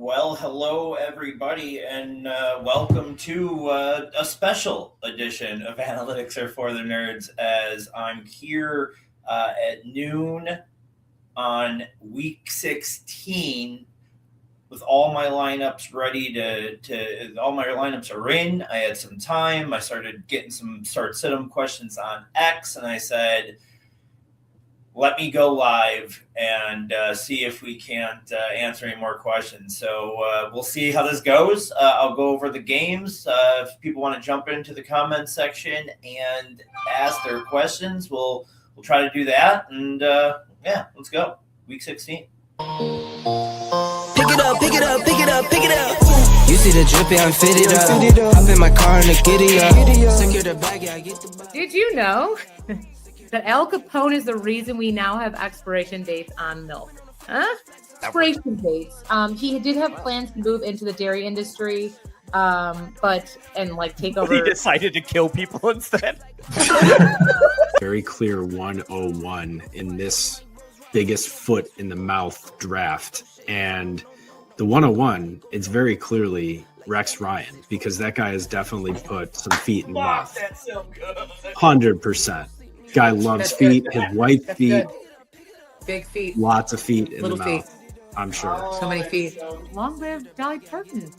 Well, hello everybody, and welcome to a special edition of Analytics Are for the Nerds. As I'm here at noon on week 16 with all my lineups ready to all my lineups are in. I had some time. I started getting some start sit 'em questions on X, and I said, let me go live and see if we can't answer any more questions. So we'll see how this goes. I'll go over the games. If people want to jump into the comments section and ask their questions, we'll try to do that. And yeah, let's go. Week 16. Pick it up, pick it up, pick it up, pick it up. You see the drippy, I'm fitted up. Hop in my car and the giddy up. Secure the bag, yeah, I get the bag. Did you know that Al Capone is the reason we now have expiration dates on milk? Expiration dates. He did have plans to move into the dairy industry, but take over. He decided to kill people instead. Very clear 101 in this biggest foot in the mouth draft. And the 101, it's very clearly Rex Ryan, because that guy has definitely put some feet in the mouth. That's so good. 100%. Guy loves feet, his white feet, big feet, lots of feet in little the feet. mouth, I'm sure. So many feet. Long live Dolly Parton.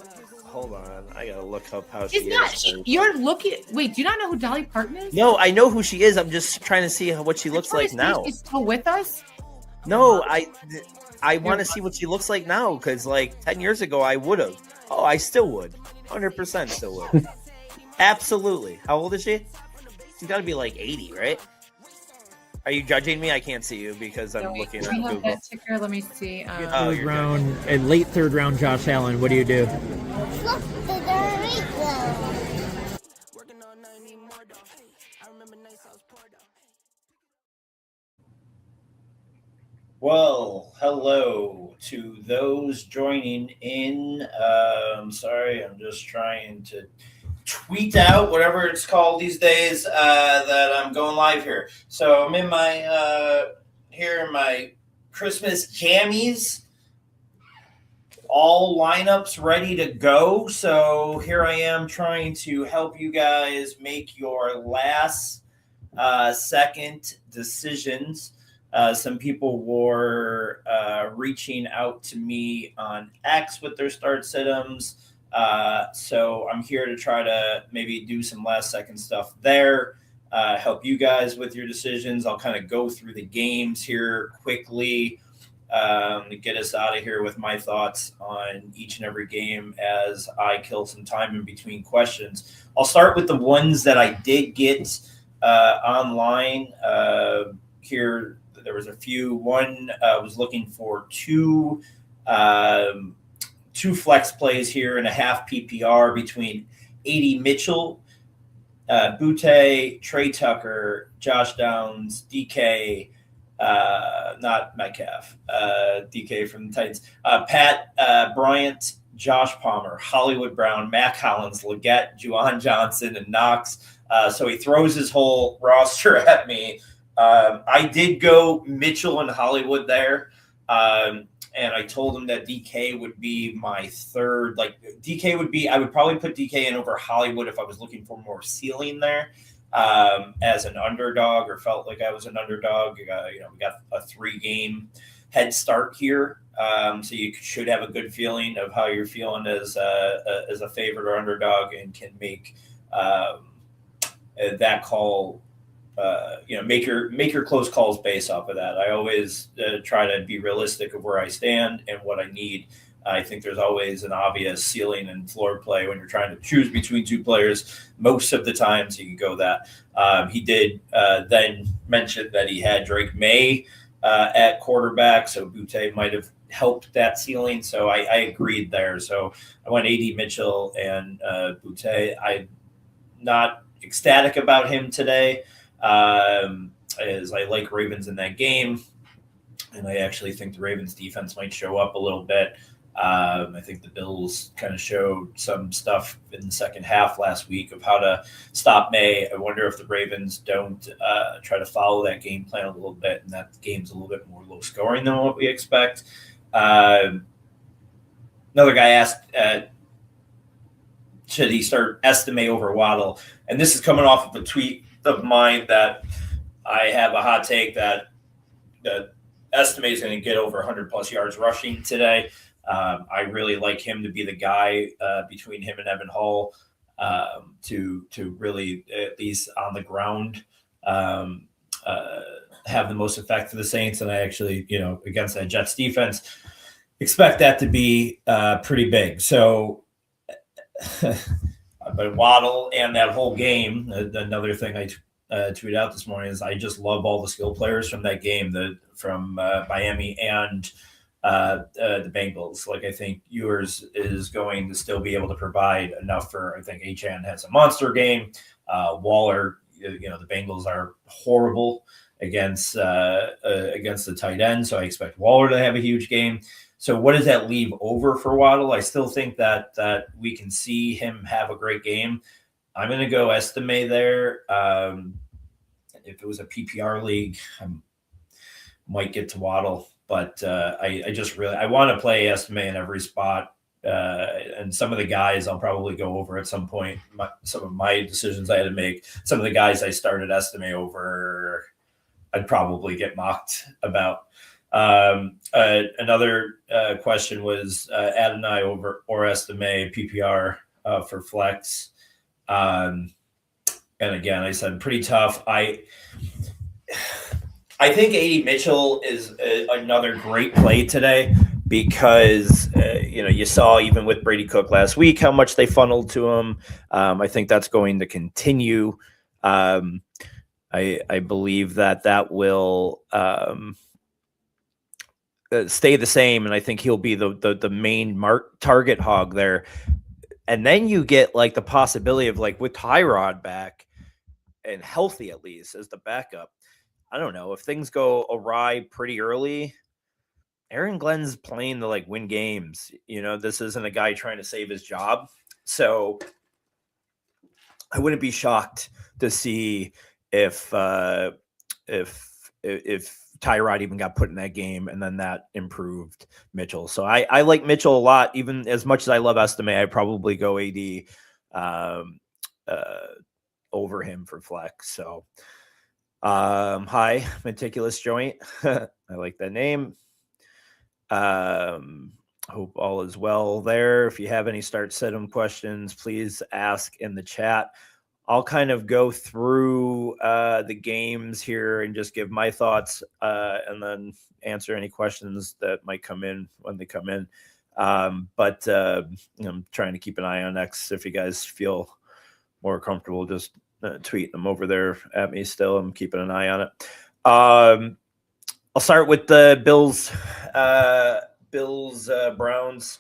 Hold on, I gotta look up how she It's not. is. You're looking. Wait, do you not know who Dolly Parton is? No, I know who she is. I'm just trying to see what she looks like now. Is still with us? No, I want to see what she looks like now because 10 years ago I would have. Oh, I still would. 100% still would. Absolutely. How old is she? She's got to be 80, right? Are you judging me? I can't see you because I'm looking at Google. That ticker. Let me see. You're round, a late third round Josh Allen. What do you do? Look to the Rico. Well, hello to those joining in. Sorry, I'm just trying to tweet out whatever it's called these days that I'm going live here. So I'm in my here in my Christmas jammies, all lineups ready to go. So here I am trying to help you guys make your last second decisions. Some people were reaching out to me on X with their start sit-ems. So I'm here to try to maybe do some last second stuff there, help you guys with your decisions. I'll kind of go through the games here quickly to get us out of here with my thoughts on each and every game as I kill some time in between questions. I'll start with the ones that I did get online here. There was a few. One was looking for two flex plays here and a half PPR between AD Mitchell, Butte, Trey Tucker, Josh Downs, DK, not Metcalf, DK from the Titans, Pat Bryant, Josh Palmer, Hollywood Brown, Mac Hollins, Leggett, Juwan Johnson, and Knox. So he throws his whole roster at me. I did go Mitchell and Hollywood there. And I told him that DK would be my third. DK would be, I would probably put DK in over Hollywood if I was looking for more ceiling there as an underdog or felt like I was an underdog. We got a 3-game head start here. So you should have a good feeling of how you're feeling as a favorite or underdog and can make that call. Make your close calls based off of that. I always try to be realistic of where I stand and what I need. I think there's always an obvious ceiling and floor play when you're trying to choose between two players. Most of the times you can go that. He did then mention that he had Drake May at quarterback, so Butte might have helped that ceiling. So I agreed there. So I went AD Mitchell and Butte. I'm not ecstatic about him today. As I like Ravens in that game, and I actually think the Ravens defense might show up a little bit. I think the Bills kind of showed some stuff in the second half last week of how to stop May. I wonder if the Ravens don't try to follow that game plan a little bit, and that game's a little bit more low scoring than what we expect. Another guy asked, should he start Estime over Waddle? And this is coming off of a tweet of mine that I have a hot take that Estime is going to get over 100 plus yards rushing today. I really like him to be the guy between him and Evan Hull to really, at least on the ground, have the most effect for the Saints. And I actually, against that Jets defense, expect that to be pretty big. So, but Waddle and that whole game, another thing I tweeted out this morning is I just love all the skill players from that game, from Miami and the Bengals. Like, I think Ewers is going to still be able to provide enough for, I think Achane has a monster game. Waller, the Bengals are horrible against the tight end. So I expect Waller to have a huge game. So what does that leave over for Waddle? I still think that we can see him have a great game. I'm going to go Estime there. If it was a PPR league, I might get to Waddle, but I just really, I want to play Estime in every spot. And some of the guys I'll probably go over at some point. Some of my decisions I had to make, some of the guys I started Estime over, I'd probably get mocked about. Another question was Adonai over or Estime PPR for flex. And again, I said pretty tough. I think A.D. Mitchell is another great play today because, you saw even with Brady Cook last week how much they funneled to him. I think that's going to continue. I believe that will stay the same, and I think he'll be the main target hog there. And then you get like the possibility of like with Tyrod back and healthy at least as the backup. I don't know if things go awry pretty early. Aaron Glenn's playing to like win games. This isn't a guy trying to save his job. So I wouldn't be shocked to see if Tyrod even got put in that game and then that improved Mitchell. So I like Mitchell a lot, even as much as I love Estime. I probably go AD over him for flex. So hi, Meticulous Joint. I like that name. Hope all is well there. If you have any start sit-em questions, please ask in the chat. I'll kind of go through the games here and just give my thoughts and then answer any questions that might come in when they come in. But I'm trying to keep an eye on X. If you guys feel more comfortable, just tweet them over there at me still. I'm keeping an eye on it. I'll start with the Bills, Browns.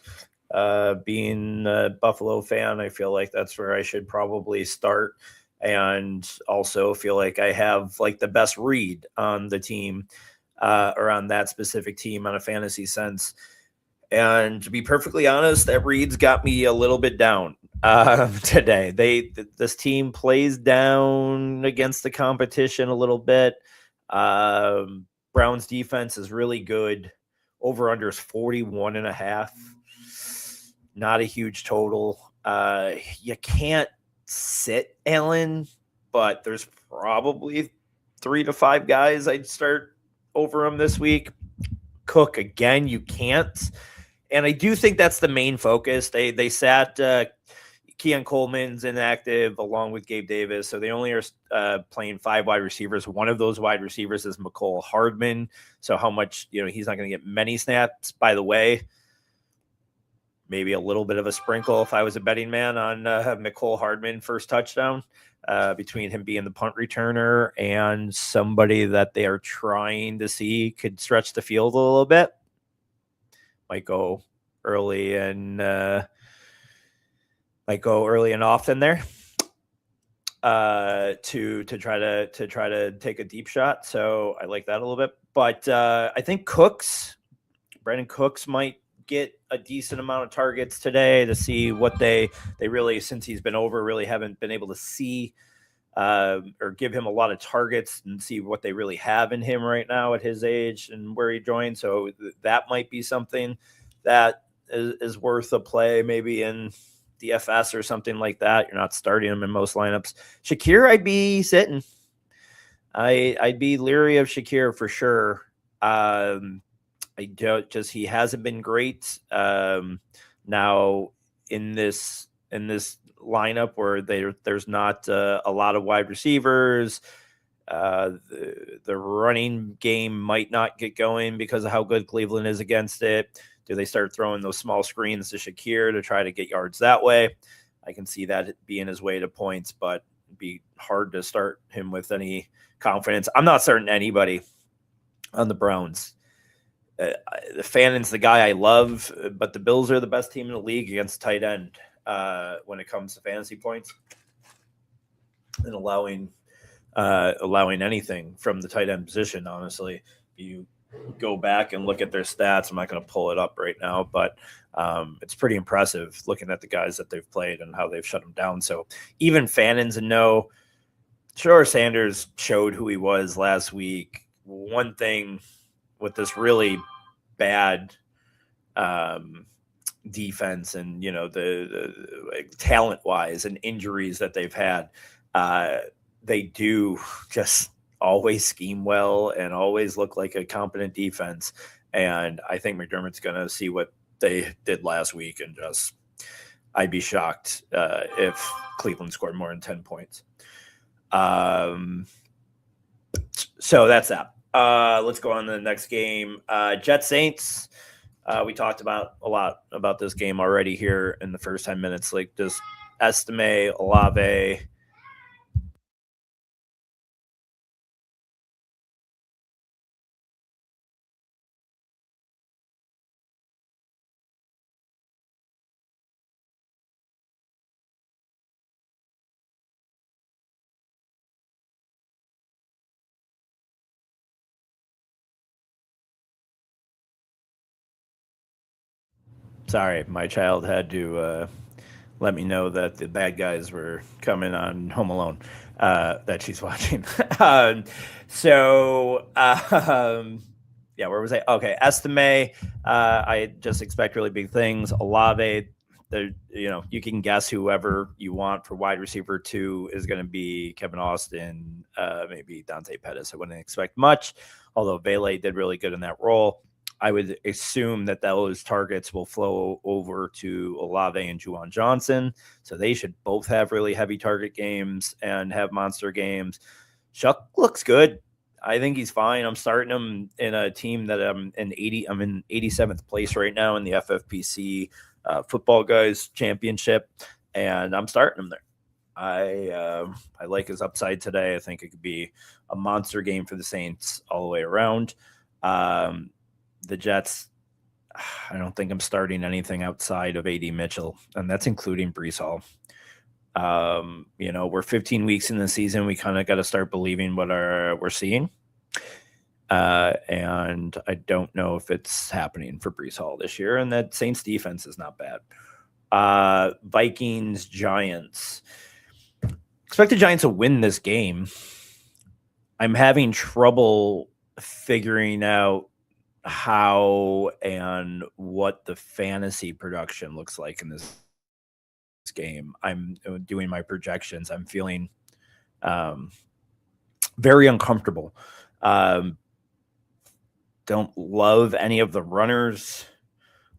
Being a Buffalo fan, I feel like that's where I should probably start, and also feel like I have like the best read on the team or on that specific team on a fantasy sense. And to be perfectly honest, that read's got me a little bit down today. This team plays down against the competition a little bit. Browns defense is really good. Over under is 41.5. Not a huge total. You can't sit Allen, but there's probably 3 to 5 guys I'd start over him this week. Cook, again, you can't. And I do think that's the main focus. They sat Keon Coleman's inactive along with Gabe Davis, so they only are playing 5 wide receivers. One of those wide receivers is Mecole Hardman. So how much, he's not going to get many snaps. By the way, maybe a little bit of a sprinkle if I was a betting man on Mecole Hardman first touchdown between him being the punt returner and somebody that they are trying to see could stretch the field a little bit. Might go early and often there to try to take a deep shot. So I like that a little bit. But I think Brandon Cooks might get a decent amount of targets today to see what they really, since he's been over, really haven't been able to see or give him a lot of targets and see what they really have in him right now at his age and where he joined. So that might be something that is worth a play, maybe in DFS or something like that. You're not starting him in most lineups. Shakir, I'd be sitting. I'd be leery of Shakir for sure. I don't just he hasn't been great. Now in this lineup where there's not a lot of wide receivers. The running game might not get going because of how good Cleveland is against it. Do they start throwing those small screens to Shakir to try to get yards that way? I can see that being his way to points, but it'd be hard to start him with any confidence. I'm not starting anybody on the Browns. The Fannon's the guy I love, but the Bills are the best team in the league against tight end when it comes to fantasy points and allowing anything from the tight end position. Honestly, you go back and look at their stats. I'm not going to pull it up right now, but it's pretty impressive looking at the guys that they've played and how they've shut them down. So even Fannon's a no. Sure, Sanders showed who he was last week. One thing with this really bad defense and, the talent-wise and injuries that they've had, they do just always scheme well and always look like a competent defense. And I think McDermott's going to see what they did last week and I'd be shocked if Cleveland scored more than 10 points. So that's that. Let's go on to the next game. Jets Saints. We talked a lot about this game already here in the first 10 minutes. Like just Estime, Olave. Sorry, my child had to let me know that the bad guys were coming on Home Alone that she's watching. Where was I? Okay, Estime. I just expect really big things. Olave, you can guess whoever you want for wide receiver 2 is going to be Kevin Austin, maybe Dante Pettis. I wouldn't expect much, although Vele did really good in that role. I would assume that those targets will flow over to Olave and Juwan Johnson. So they should both have really heavy target games and have monster games. Shuck looks good. I think he's fine. I'm starting him in a team that I'm in 87th place right now in the FFPC Football Guys Championship, and I'm starting him there. I like his upside today. I think it could be a monster game for the Saints all the way around. The Jets, I don't think I'm starting anything outside of AD Mitchell, and that's including Breece Hall. We're 15 weeks in the season. We kind of got to start believing what we're seeing. And I don't know if it's happening for Breece Hall this year, and that Saints defense is not bad. Vikings, Giants. Expect the Giants to win this game. I'm having trouble figuring out how and what the fantasy production looks like in this game. I'm doing my projections. I'm feeling very uncomfortable. Don't love any of the runners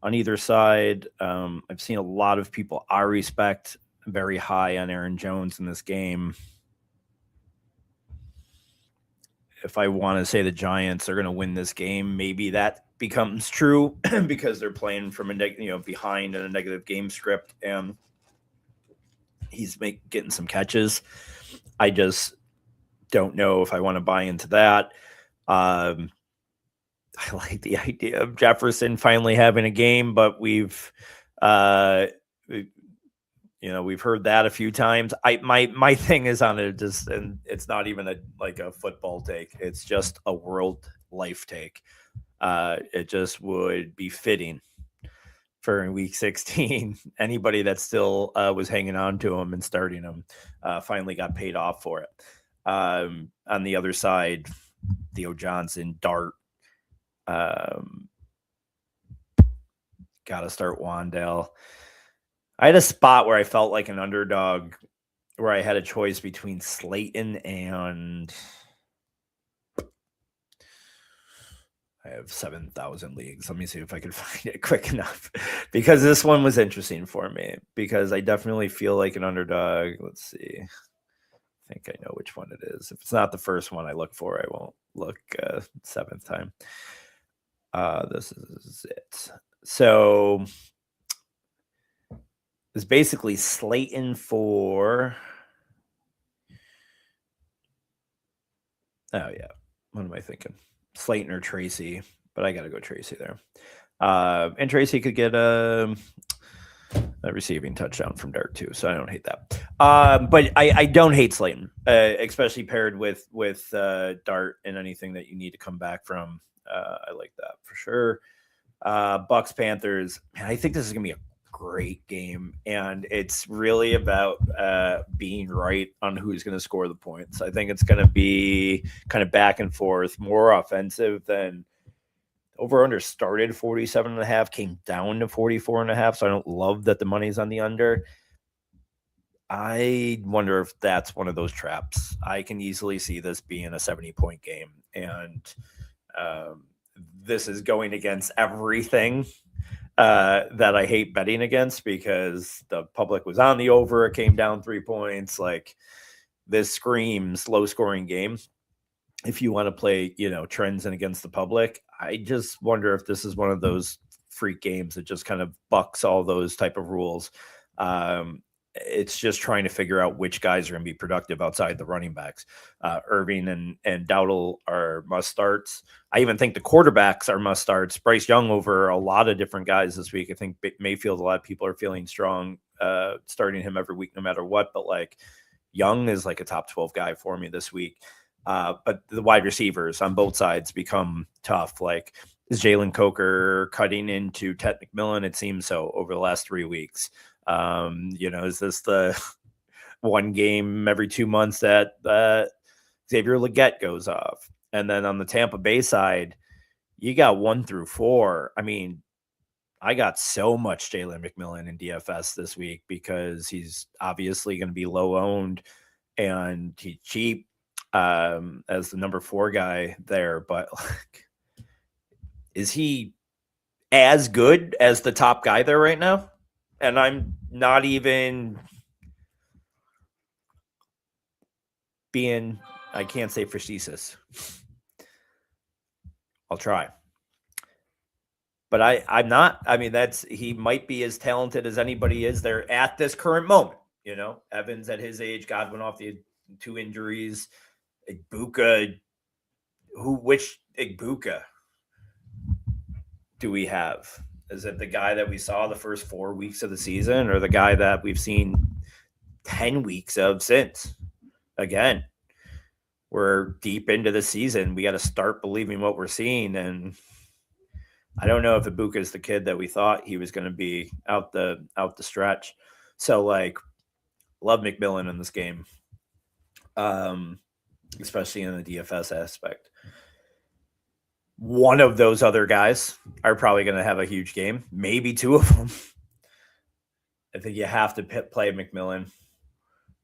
on either side. I've seen a lot of people I respect very high on Aaron Jones in this game. If I want to say the Giants are going to win this game, maybe that becomes true because they're playing from behind in a negative game script, and he's getting some catches. I just don't know if I want to buy into that. I like the idea of Jefferson finally having a game, but we've heard that a few times. My thing is on it and it's not even a football take. It's just a world life take. It just would be fitting for week 16. Anybody that still was hanging on to him and starting him finally got paid off for it. On the other side, Theo Johnson, Dart, Gotta start Wandale. I had a spot where I felt like an underdog, where I had a choice between Slayton and I have 7,000 leagues. Let me see if I can find it quick enough, because this one was interesting for me, because I definitely feel like an underdog. Let's see. I think I know which one it is. If it's not the first one I look for, I won't look seventh time. This is it. So it's basically Slayton for. Oh yeah, what am I thinking? Slayton or Tracy, but I got to go Tracy there. And Tracy could get a receiving touchdown from Dart too, so I don't hate that. But I don't hate Slayton, especially paired with Dart and anything that you need to come back from. I like that for sure. Bucks Panthers, man, I think this is gonna be a great game, and it's really about being right on who's going to score the points. I think it's going to be kind of back and forth, more offensive than over under started 47.5, came down to 44.5. So I don't love that the money's on the under. I wonder if that's one of those traps. I can easily see this being a 70-point game, and this is going against everything that I hate betting against, because the public was on the over. It came down 3 points. Like, this screams low scoring game. If you want to play, trends and against the public, I just wonder if this is one of those freak games that just kind of bucks all those type of rules. It's just trying to figure out which guys are going to be productive outside the running backs. Irving and Dowdle are must starts. I even think the quarterbacks are must starts. Bryce Young over a lot of different guys this week. I think Mayfield, a lot of people are feeling strong starting him every week, no matter what. But like, Young is like a top 12 guy for me this week. But the wide receivers on both sides become tough. Like, is Jalen Coker cutting into Ted McMillan? It seems so over the last 3 weeks. Is this the one game every 2 months that Xavier Legette goes off? And then on the Tampa Bay side, you got 1 through 4. I mean, I got so much Jalen McMillan in DFS this week because he's obviously going to be low owned and he's cheap as the number 4 guy there. But like, is he as good as the top guy there right now? And I'm not even being, I can't say facetious. I'll try. But I'm not. I mean, he might be as talented as anybody is there at this current moment. Evans at his age, Godwin off the 2 injuries. Igbuka, which Igbuka do we have? Is it the guy that we saw the first 4 weeks of the season, or the guy that we've seen 10 weeks of since? Again, we're deep into the season. We got to start believing what we're seeing. And I don't know if Ibuka is the kid that we thought he was going to be out the stretch. So, like, love McMillan in this game, especially in the DFS aspect. One of those other guys are probably going to have a huge game, maybe 2 of them. I think you have to play McMillan.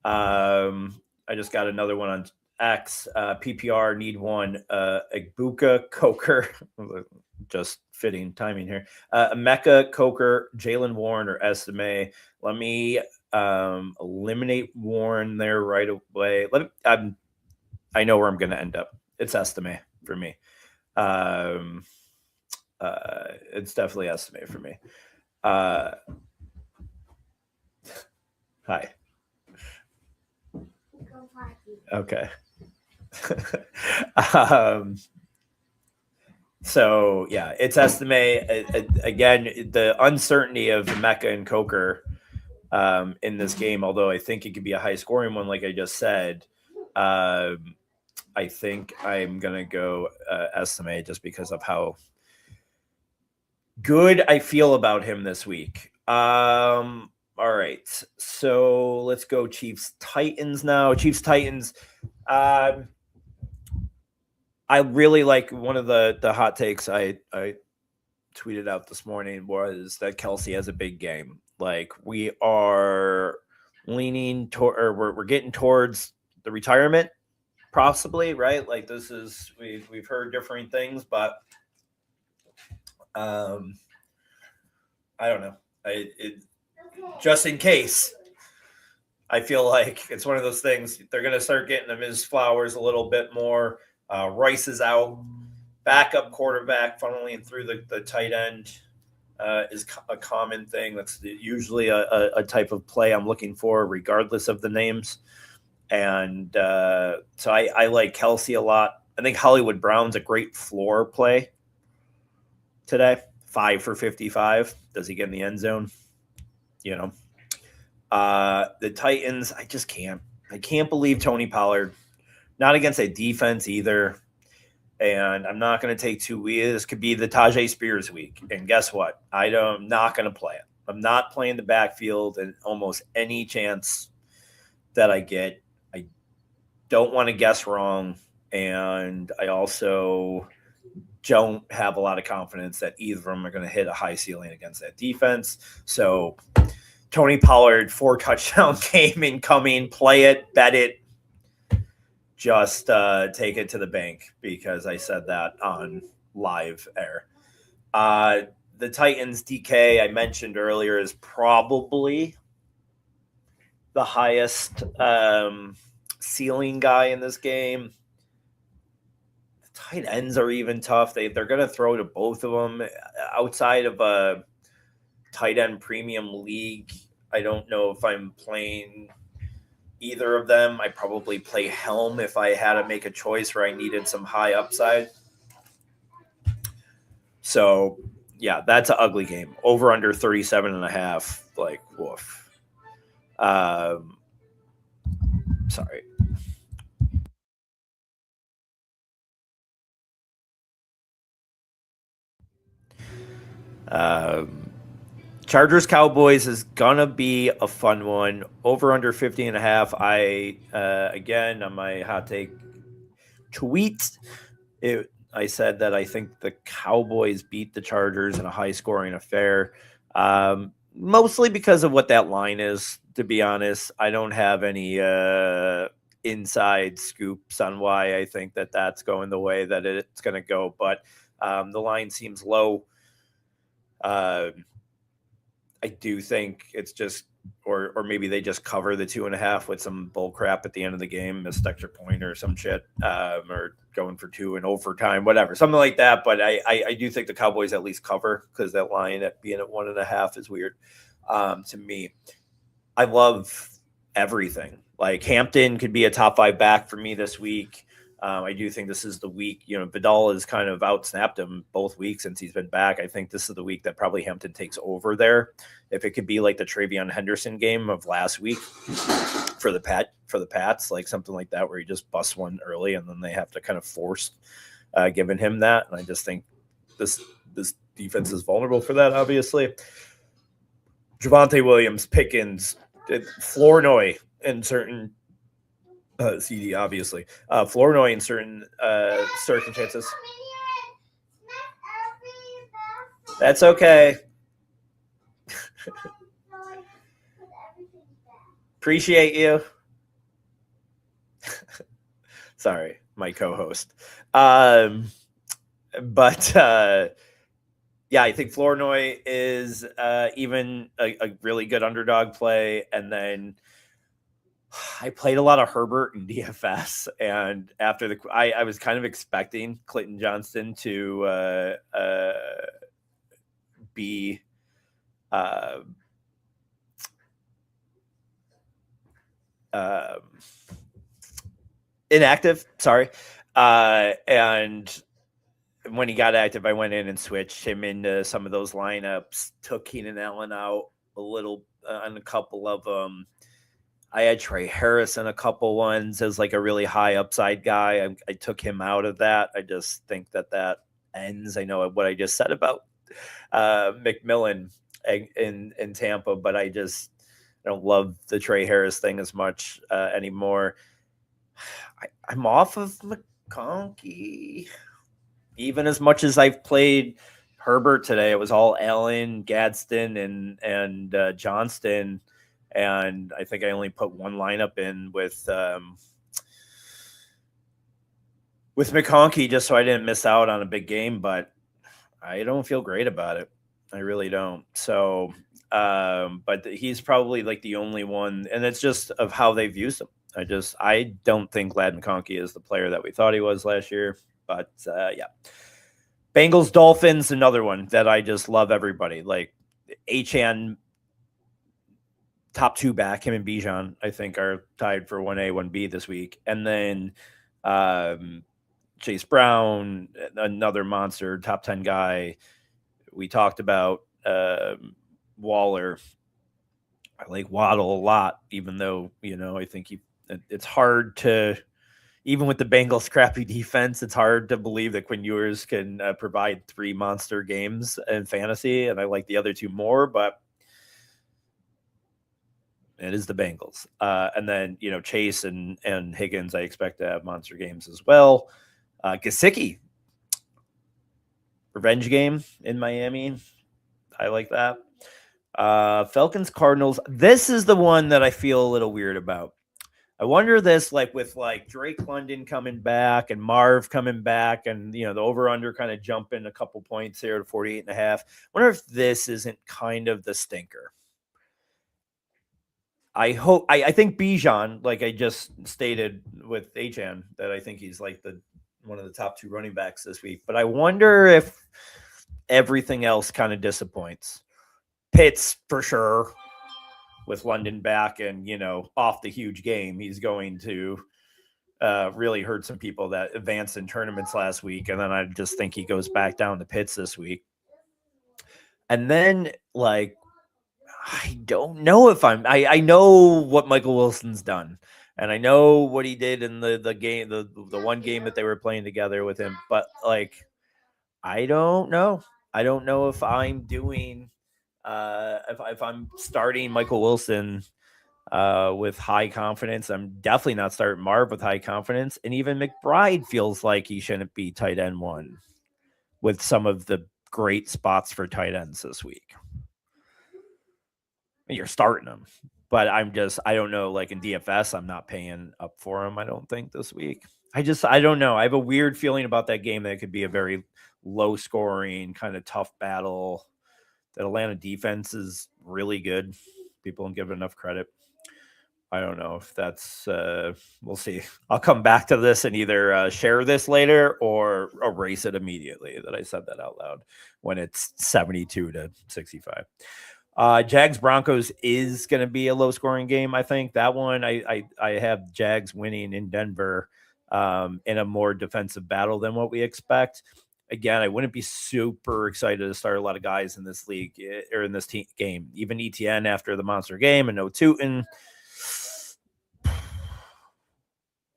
I just got another one on X. PPR need 1. Igbuka, Coker, just fitting timing here. Emeka, Coker, Jalen Warren, or Estime. Let me eliminate Warren there right away. I know where I'm going to end up. It's Estime for me. It's definitely Estime for me. Hi. Okay. So yeah, it's Estime. Again, the uncertainty of Mecca and Coker in this game, although I think it could be a high scoring one, like I just said. I think I'm going to go Estime just because of how good I feel about him this week. All right. So let's go Chiefs Titans now. Chiefs Titans. I really like one of the hot takes I tweeted out this morning was that Kelsey has a big game. Like we are leaning toward, or we're getting towards the retirement, possibly, right? Like this is we've heard differing things, but I don't know. Just in case, I feel like it's one of those things. They're going to start getting him his flowers a little bit more. Rice is out. Backup quarterback funneling through the tight end is a common thing. That's usually a type of play I'm looking for, regardless of the names. And so I like Kelsey a lot. I think Hollywood Brown's a great floor play today. 5 for 55. Does he get in the end zone? You know. The Titans, I just can't. I can't believe Tony Pollard. Not against a defense either. And I'm not going to take 2 weeks. This could be the Tajay Spears week. And guess what? I'm not going to play it. I'm not playing the backfield in almost any chance that I get. I don't want to guess wrong. And I also don't have a lot of confidence that either of them are going to hit a high ceiling against that defense. So Tony Pollard, 4 touchdown game incoming. Play it, bet it. Just take it to the bank because I said that on live air. The Titans DK I mentioned earlier is probably the highest ceiling guy in this game. The tight ends are even tough. They're going to throw to both of them. Outside of a tight end premium league, I don't know if I'm playing either of them. I probably play Helm if I had to make a choice where I needed some high upside. So, yeah, that's an ugly game. Over under 37.5. Like, woof. Sorry. Chargers Cowboys is gonna be a fun one. Over under 50.5. I again on my hot take tweet, I said that I think the Cowboys beat the Chargers in a high scoring affair. Mostly because of what that line is, to be honest. I don't have any inside scoops on why I think that that's going the way that it's going to go, but the line seems low. I do think it's just, or maybe they just cover the 2.5 with some bull crap at the end of the game, missed extra point or some shit, or going for 2 in overtime, whatever, something like that. But I do think the Cowboys at least cover because that line at being at 1.5 is weird to me. I love everything. Like Hampton could be a top 5 back for me this week. I do think this is the week, Vidal has kind of outsnapped him both weeks since he's been back. I think this is the week that probably Hampton takes over there. If it could be like the Travion Henderson game of last week for the Pats, like something like that, where he just busts one early and then they have to kind of force giving him that. And I just think this defense is vulnerable for that, obviously. Javonte Williams, Pickens, Flournoy in certain CD, obviously. Flournoy in certain circumstances. That's okay. Appreciate you. Sorry, my co-host. But yeah, I think Flournoy is even a really good underdog play. And then I played a lot of Herbert and DFS, and after I was kind of expecting Clinton Johnston to be inactive. Sorry, and when he got active, I went in and switched him into some of those lineups. Took Keenan Allen out a little on a couple of them. I had Trey Harris in a couple ones as like a really high upside guy. I took him out of that. I just think that ends. I know what I just said about McMillan in Tampa, but I don't love the Trey Harris thing as much anymore. I'm off of McConkey. Even as much as I've played Herbert today. It was all Allen, Gadsden, and Johnston, and I think I only put one lineup in with McConkey just so I didn't miss out on a big game. But I don't feel great about it. I really don't. So, but he's probably like the only one, and it's just of how they've used him. I don't think Lad McConkey is the player that we thought he was last year. But yeah. Bengals Dolphins, another one that I just love everybody. Like Achane, top 2 back, him and Bijan, I think, are tied for 1A, 1B this week. And then Chase Brown, another monster, top 10 guy. We talked about Waller. I like Waddle a lot, even though, I think it's hard to, even with the Bengals' crappy defense, it's hard to believe that Quinn Ewers can provide 3 monster games in fantasy, and I like the other 2 more, but it is the Bengals. And then, Chase and Higgins, I expect to have monster games as well. Gesicki, revenge game in Miami. I like that. Falcons, Cardinals. This is the one that I feel a little weird about. I wonder this, like with like Drake London coming back and Marv coming back and, the over-under kind of jumping a couple points here to 48.5. I wonder if this isn't kind of the stinker. I think Bijan, like I just stated with Achane, that I think he's like one of the top 2 running backs this week. But I wonder if everything else kind of disappoints. Pitts, for sure. With London back and, off the huge game, he's going to really hurt some people that advanced in tournaments last week. And then I just think he goes back down to Pitts this week. And then, like, I don't know if I know what Michael Wilson's done. And I know what he did in the game, the one game that they were playing together with him. But, like, I don't know. I don't know if I'm doing if I'm starting Michael Wilson with high confidence. I'm definitely not starting Marv with high confidence. And even McBride feels like he shouldn't be tight end 1 with some of the great spots for tight ends this week. You're starting them, but I don't know. Like in DFS, I'm not paying up for him. I don't think this week. I don't know. I have a weird feeling about that game that it could be a very low scoring kind of tough battle. That Atlanta defense is really good. People don't give it enough credit. I don't know if that's we'll see. I'll come back to this and either share this later or erase it immediately that I said that out loud when it's 72-65. Jags Broncos is going to be a low scoring game. I think that one I have Jags winning in Denver in a more defensive battle than what we expect. Again, I wouldn't be super excited to start a lot of guys in this league or in this game. Even ETN after the monster game and no Tootin.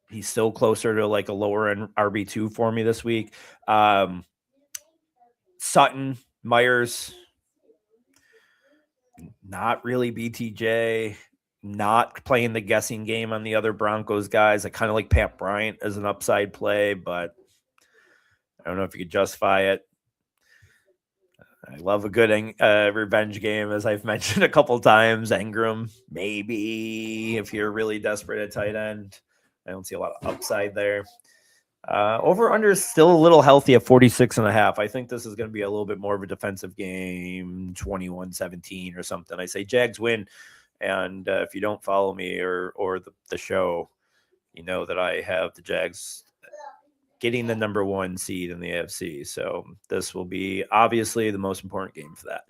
He's still closer to like a lower end RB2 for me this week. Sutton, Myers, not really BTJ, not playing the guessing game on the other Broncos guys. I kind of like Pat Bryant as an upside play, but I don't know if you could justify it. I love a good revenge game, as I've mentioned a couple times. Engram, maybe if you're really desperate at tight end. I don't see a lot of upside there. Over under is still a little healthy at 46.5. I think this is going to be a little bit more of a defensive game, 21-17 or something. I say Jags win. And if you don't follow me or the show, you know that I have the Jags getting the number 1 seed in the AFC. So this will be obviously the most important game for that.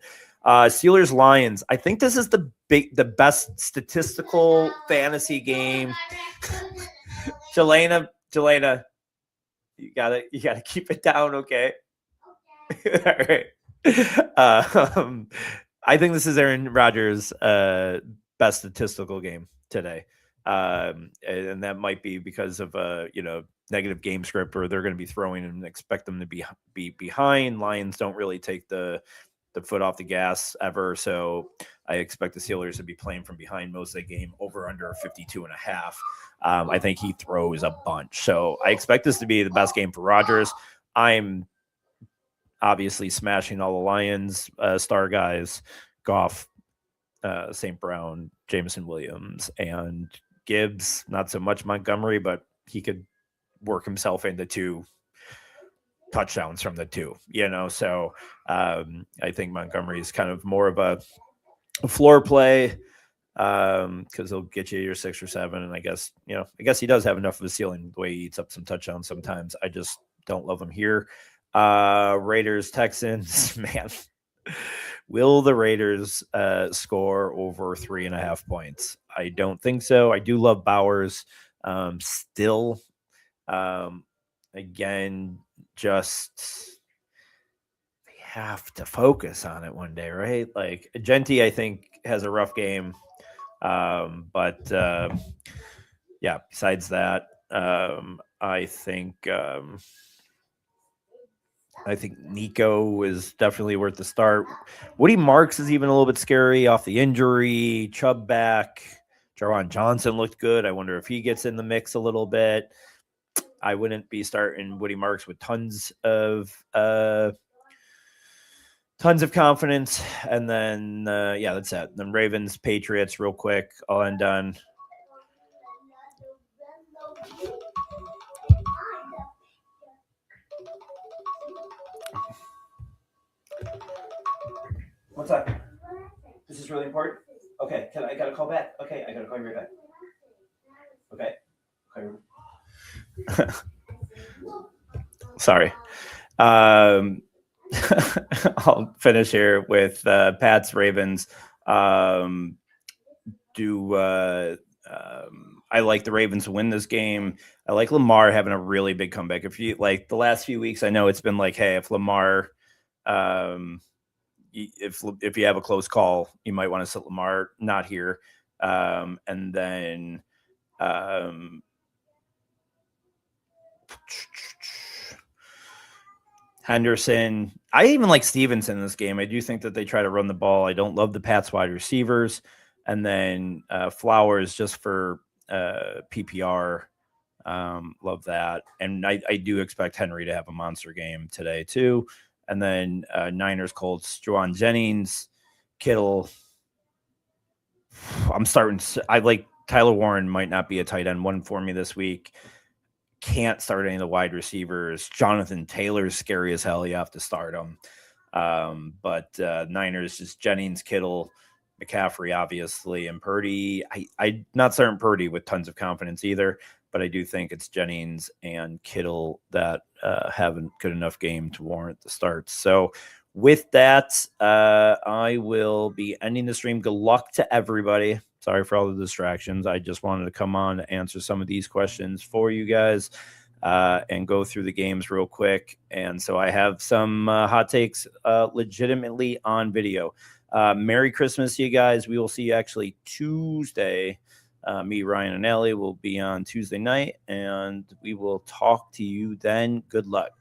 Steelers Lions. I think this is the best statistical fantasy game. Jelena, you gotta keep it down, okay? All right. I think this is Aaron Rodgers' best statistical game today. And that might be because of negative game script, or they're going to be throwing and expect them to be behind. Lions don't really take the foot off the gas ever, so I expect the Steelers to be playing from behind most of the game. Over under 52.5. I think he throws a bunch, so I expect this to be the best game for Rodgers. I'm obviously smashing all the Lions star guys, Goff, St. Brown, Jameson Williams, and Gibbs. Not so much Montgomery, but he could work himself into 2 touchdowns from the 2, so I think Montgomery is kind of more of a floor play because he'll get you your 6 or 7, and I guess he does have enough of a ceiling the way he eats up some touchdowns sometimes. I just don't love him here. Raiders, Texans, man. Will the Raiders score over 3.5 points? I don't think so. I do love Bowers still. Again, just they have to focus on it one day, right? Like Genti, I think, has a rough game. But besides that, I think Nico is definitely worth the start. Woody Marks is even a little bit scary off the injury. Chubb back. Jaron Johnson looked good. I wonder if he gets in the mix a little bit. I wouldn't be starting Woody Marks with tons of confidence. And then, that's it. Then Ravens, Patriots, real quick. All and done. What's up? This is really important. Okay, I gotta call back. Okay, I gotta call you right back. Okay. Sorry. I'll finish here with Pats Ravens. I like the Ravens to win this game. I like Lamar having a really big comeback. If you like the last few weeks, I know it's been like, hey, if Lamar, if you have a close call, you might want to sit Lamar, not here. And then Henderson. I even like Stevenson in this game. I do think that they try to run the ball. I don't love the Pats wide receivers. And then Flowers just for PPR. Love that. And I do expect Henry to have a monster game today too. And then Niners, Colts, Juwan Jennings, Kittle. I like Tyler Warren might not be a tight end one for me this week. Can't start any of the wide receivers. Jonathan Taylor's scary as hell. You have to start him. But Niners, just Jennings, Kittle, McCaffrey, obviously, and Purdy. I'm not starting Purdy with tons of confidence either, but I do think it's Jennings and Kittle that have a good enough game to warrant the starts. So with that, I will be ending the stream. Good luck to everybody. Sorry for all the distractions. I just wanted to come on to answer some of these questions for you guys and go through the games real quick. And so I have some hot takes legitimately on video. Merry Christmas, you guys. We will see you actually Tuesday. Me, Ryan, and Ellie will be on Tuesday night, and we will talk to you then. Good luck.